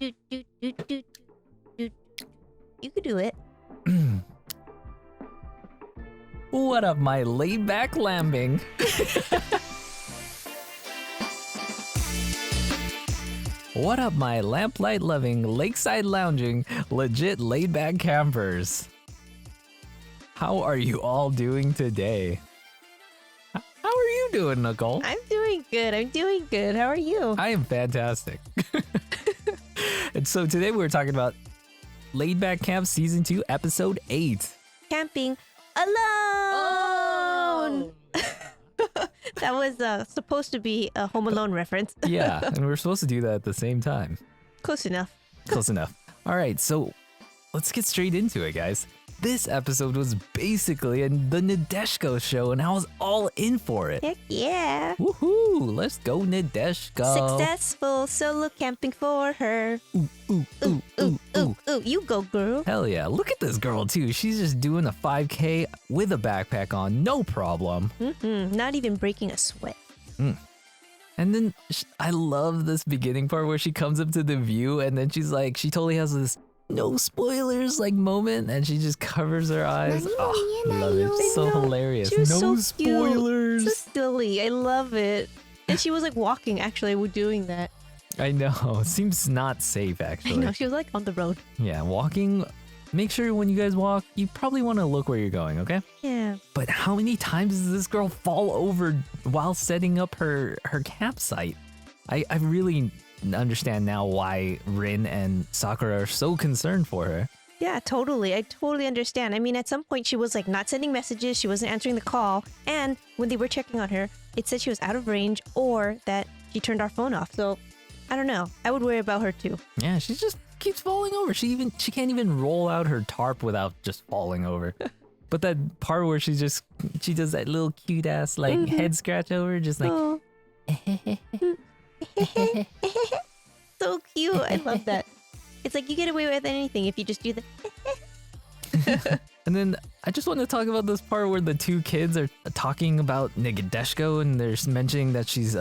You could do it. What up, my laid-back lambing? What up, my lamplight-loving, lakeside lounging, legit laid-back campers? How are you all doing today? How are you doing, Nicole? I'm doing good. How are you? I am fantastic. And so today we're talking about Laidback Camp Season 2, Episode 8. Camping alone! That was supposed to be a Home Alone reference. Yeah, and we're supposed to do that at the same time. Close enough. Close enough. All right, so let's get straight into it, guys. This episode was basically the Nadeshiko show, and I was all in for it. Heck yeah. Woohoo! Let's go, Nadeshiko. Successful solo camping for her. Ooh. Ooh, you go, girl. Hell yeah. Look at this girl, too. She's just doing a 5K with a backpack on, no problem. Not even breaking a sweat. And then I love this beginning part where she comes up to the view, and then she's like, she totally has this no spoilers like moment, and she just covers her eyes. Oh, love it. So hilarious. She was No so cute. spoilers. So silly. I love it. And she was like walking, actually, with doing that. I know. Seems not safe, I actually. know, she was like on the road. Yeah, walking. Make sure when you guys walk, you probably want to look where you're going, okay? Yeah. But how many times does this girl fall over while setting up her campsite? I really understand now why Rin and Sakura are so concerned for her. Yeah, totally. I totally understand. I mean, at some point she was like not sending messages, she wasn't answering the call, and when they were checking on her, it said she was out of range or that she turned our phone off. So, I don't know. I would worry about her too. Yeah, she just keeps falling over. She can't even roll out her tarp without just falling over. But that part where she does that little cute ass like head scratch over, just like Oh. So cute. I love that. It's like you get away with anything if you just do that. And then I just want to talk about this part where the two kids are talking about Nadeshiko, and they're mentioning that she's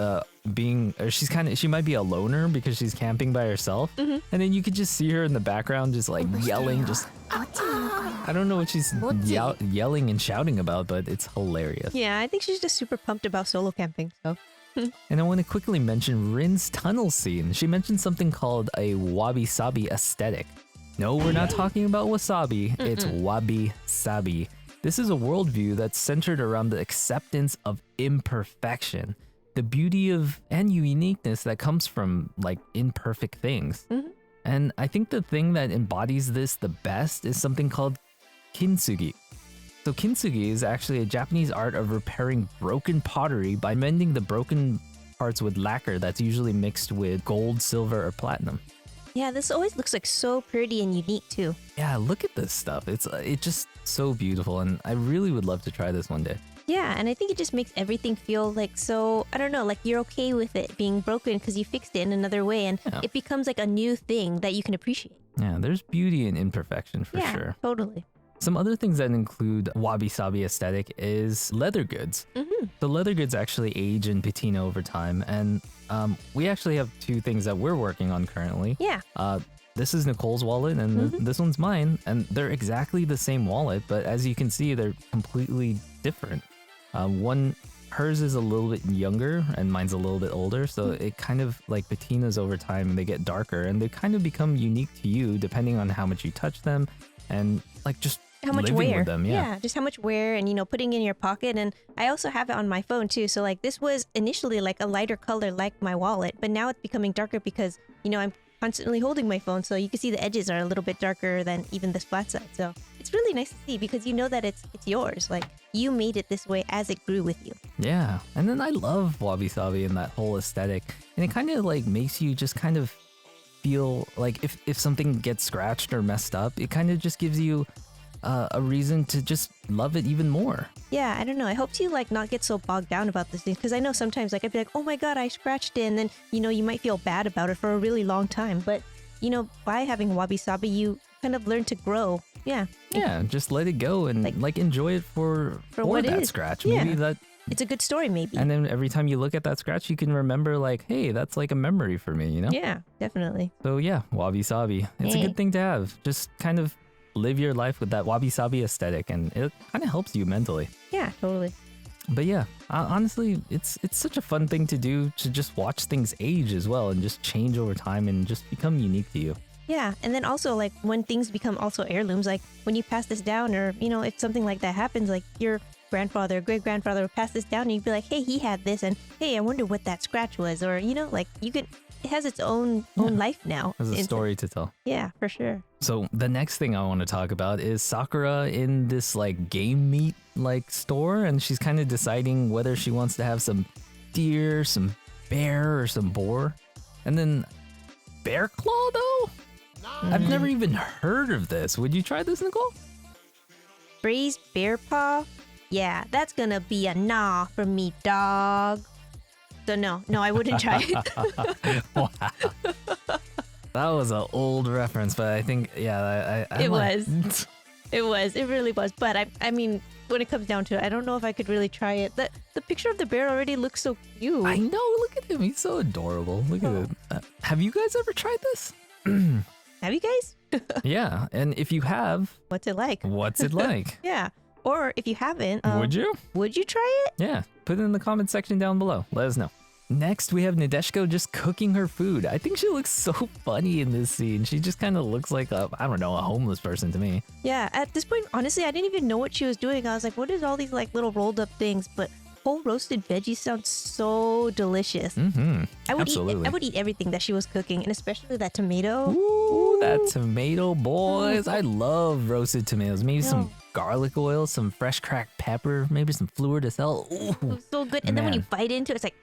she might be a loner because she's camping by herself. And then you could just see her in the background just like yelling, just I don't know what she's yelling and shouting about, but it's hilarious. Yeah, I think she's just super pumped about solo camping. So. And I want to quickly mention Rin's tunnel scene. She mentioned something called a Wabi-Sabi Aesthetic. No, we're not talking about wasabi. It's Wabi-Sabi. This is a worldview that's centered around the acceptance of imperfection, the beauty of and uniqueness that comes from like imperfect things. And I think the thing that embodies this the best is something called kintsugi. So kintsugi is actually a Japanese art of repairing broken pottery by mending the broken parts with lacquer that's usually mixed with gold, silver, or platinum. Yeah, this always looks like so pretty and unique too. Yeah, look at this stuff. It's just so beautiful, and I really would love to try this one day. Yeah, and I think it just makes everything feel like so, I don't know, like you're okay with it being broken because you fixed it in another way, and it becomes like a new thing that you can appreciate. Yeah, there's beauty in imperfection for sure. Yeah, totally. Some other things that include Wabi-Sabi Aesthetic is leather goods. The leather goods actually age and patina over time, and we actually have two things that we're working on currently. Yeah. This is Nicole's wallet, and this one's mine, and they're exactly the same wallet, but as you can see, they're completely different. Hers is a little bit younger, and mine's a little bit older, so it kind of like patinas over time, and they get darker, and they kind of become unique to you depending on how much you touch them, and like just how much living wear with them. Yeah, just how much wear, and putting in your pocket. And I also have it on my phone too, so like this was initially like a lighter color like my wallet, but now it's becoming darker because I'm constantly holding my phone, so you can see the edges are a little bit darker than even this flat side. So it's really nice to see because you know that it's yours, like you made it this way as it grew with you. Yeah, and then I love Wabi-Sabi and that whole aesthetic, and it kind of like makes you just kind of feel like if something gets scratched or messed up, it kind of just gives you a reason to just love it even more. Yeah, I don't know. I hope you like not get so bogged down about this thing, because I know sometimes like I'd be like, oh my god, I scratched it, and then you might feel bad about it for a really long time. But by having Wabi-Sabi, you kind of learn to grow. Yeah. Yeah, just let it go and like enjoy it for what that it is. scratch. Yeah. Maybe that it's a good story maybe. And then every time you look at that scratch, you can remember like, hey, that's like a memory for me, you know? Yeah, definitely. So yeah, wabi-sabi. It's a good thing to have. Just kind of live your life with that wabi-sabi aesthetic, and it kind of helps you mentally. Yeah, totally. But yeah, honestly, it's such a fun thing to do, to just watch things age as well and just change over time and just become unique to you. Yeah, and then also like when things become also heirlooms, like when you pass this down, or you know, if something like that happens, like your grandfather, great grandfather would pass this down, and you'd be like, hey, he had this, and hey, I wonder what that scratch was, or you know, like you could. It has its own life now. There's a story to tell. Yeah, for sure. So the next thing I want to talk about is Sakura in this like game meat like store, and she's kind of deciding whether she wants to have some deer, some bear, or some boar. And then bear claw though? I've never even heard of this. Would you try this, Nicole? Braised bear paw? Yeah, that's gonna be a nah for me, dog. So no, I wouldn't try it. Wow. That was an old reference, but I think, yeah, I It like... was. It really was. But I mean, when it comes down to it, I don't know if I could really try it. The picture of the bear already looks so cute. I know, look at him. He's so adorable. Look at it. Have you guys ever tried this? Have you guys? Yeah, and if you have, What's it like? what's it like? Yeah. Or if you haven't, Would you? Would you try it? Yeah, put it in the comment section down below. Let us know. Next, we have Nadeshiko just cooking her food. I think she looks so funny in this scene. She just kind of looks like a homeless person to me. Yeah. At this point, honestly, I didn't even know what she was doing. I was like, what is all these like little rolled up things? But whole roasted veggies sound so delicious. Mm-hmm. I Absolutely. would eat everything that she was cooking, and especially that tomato. Ooh, that tomato, boys. I love roasted tomatoes. Maybe some garlic oil, some fresh cracked pepper, maybe some fleur de sel. Ooh, So good. And then when you man. bite into it, it's like,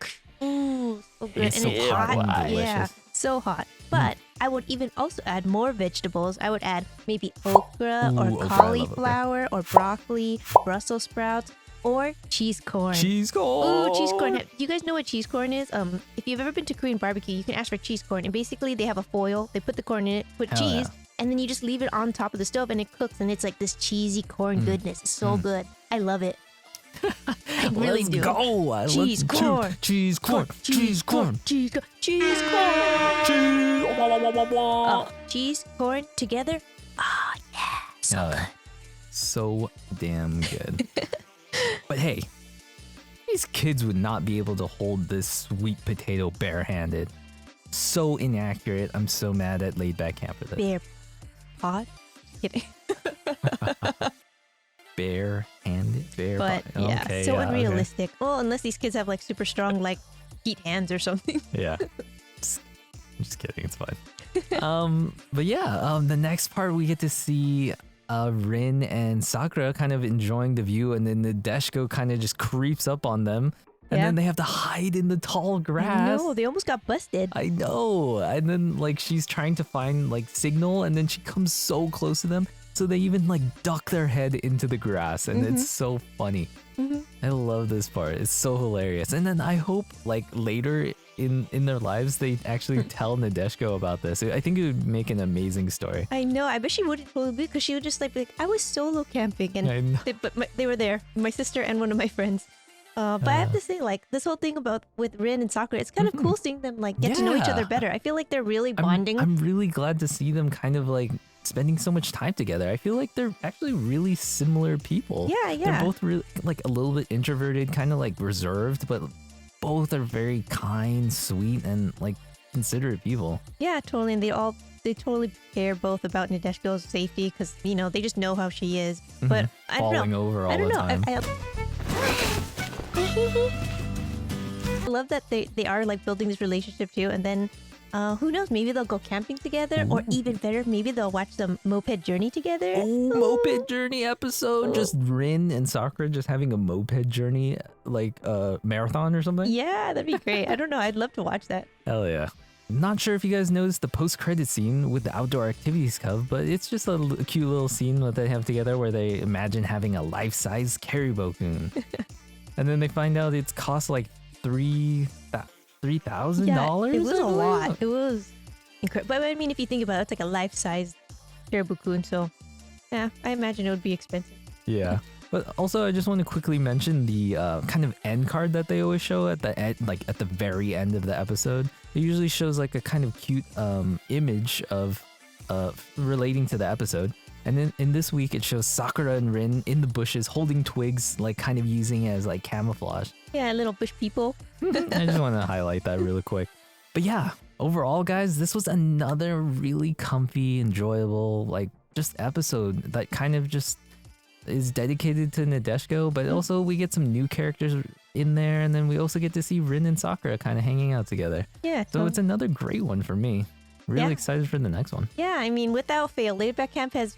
ooh, so good. It's and so it's hot hot. and Yeah, delicious. so hot. But I would even also add more vegetables. I would add maybe okra Ooh, or okra, I love okra. cauliflower or broccoli, Brussels sprouts, or cheese corn. cheese corn. Ooh, cheese corn. Do you guys know what cheese corn is? If you've ever been to Korean barbecue, you can ask for cheese corn. And basically, they have a foil. They put the corn in it, put Hell cheese, yeah. and then you just leave it on top of the stove, and it cooks. And it's like this cheesy corn goodness. It's so good. I love it. I really Let's do. go. Cheese corn. Cheese corn. Cheese corn. Cheese corn. Cheese corn. Cheese. Oh, cheese corn together. Oh yeah, so Oh, good. yeah. So damn good. But hey, these kids would not be able to hold this sweet potato barehanded. So inaccurate. I'm so mad at Laidback Camp for this. Bear pot. Kidding. Barehanded? But yeah, okay, so yeah, okay. unrealistic. Well, unless these kids have like super strong like heat hands or something. Yeah. Just kidding, it's fine. But yeah, the next part we get to see Rin and Sakura kind of enjoying the view, and then Nadeshiko kind of just creeps up on them, and Yeah. then they have to hide in the tall grass. No, they almost got busted. I know. And then like she's trying to find like signal, and then she comes so close to them, so they even like duck their head into the grass, and it's so funny. I love this part. It's so hilarious. And then I hope like later in their lives they actually tell Nadeshiko about this. I think it would make an amazing story. I know. I bet she wouldn't totally be, because she would just like be like, I was solo camping, and I know. they were there, my sister and one of my friends. But I have to say, like this whole thing about with Rin and Sakura, it's kind of cool seeing them like get to know each Yeah. other better. I feel like they're really bonding. I'm really glad to see them kind of like spending so much time together. I feel like they're actually really similar people. Yeah, yeah. They're both really like a little bit introverted, kind of like reserved, but both are very kind, sweet, and like considerate people. Yeah, totally. And they totally care both about Nadeshiko's safety, because you know they just know how she is. But I don't Falling know. over all I don't the know. time. I love that they are like building this relationship too, and then who knows, maybe they'll go camping together, or even better, maybe they'll watch the moped journey together. Oh, moped journey episode. Just Rin and Sakura just having a moped journey, like a marathon or something. Yeah, that'd be great. I don't know. I'd love to watch that. Hell yeah. Not sure if you guys noticed the post-credit scene with the outdoor activities cub, but it's just a cute little scene that they have together where they imagine having a life-size Caribou-kun. And then they find out it's cost like $3,000. Yeah, it was I a believe? lot. It was incredible. But I mean, if you think about it, it's like a life-size Caribou-kun, so yeah, I imagine it would be expensive. Yeah. But also, I just want to quickly mention the kind of end card that they always show at the end, like at the very end of the episode. It usually shows like a kind of cute image of relating to the episode. And then in this week, it shows Sakura and Rin in the bushes holding twigs, like kind of using it as like camouflage. Yeah, little bush people. I just want to highlight that really quick. But yeah, overall, guys, this was another really comfy, enjoyable, like just episode that kind of just is dedicated to Nadeshiko, but also we get some new characters in there, and then we also get to see Rin and Sakura kind of hanging out together. Yeah. So it's another great one for me. Really excited for the next one. Yeah, I mean, without fail, Laidback Camp has,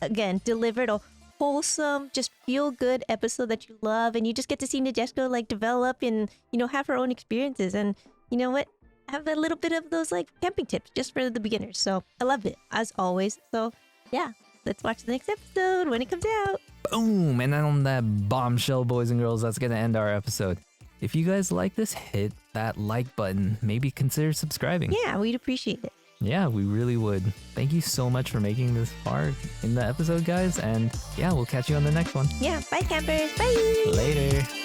again, delivered a wholesome, just feel-good episode that you love, and you just get to see Nadeshiko, like, develop and, you know, have her own experiences, and, you know what? Have a little bit of those, like, camping tips just for the beginners. So I loved it, as always. So, yeah. Let's watch the next episode when it comes out. Boom! And on that bombshell, boys and girls, that's going to end our episode. If you guys like this, hit that like button. Maybe consider subscribing. Yeah, we'd appreciate it. Yeah, we really would. Thank you so much for making this far in the episode, guys. And yeah, we'll catch you on the next one. Yeah, bye campers. Bye! Later.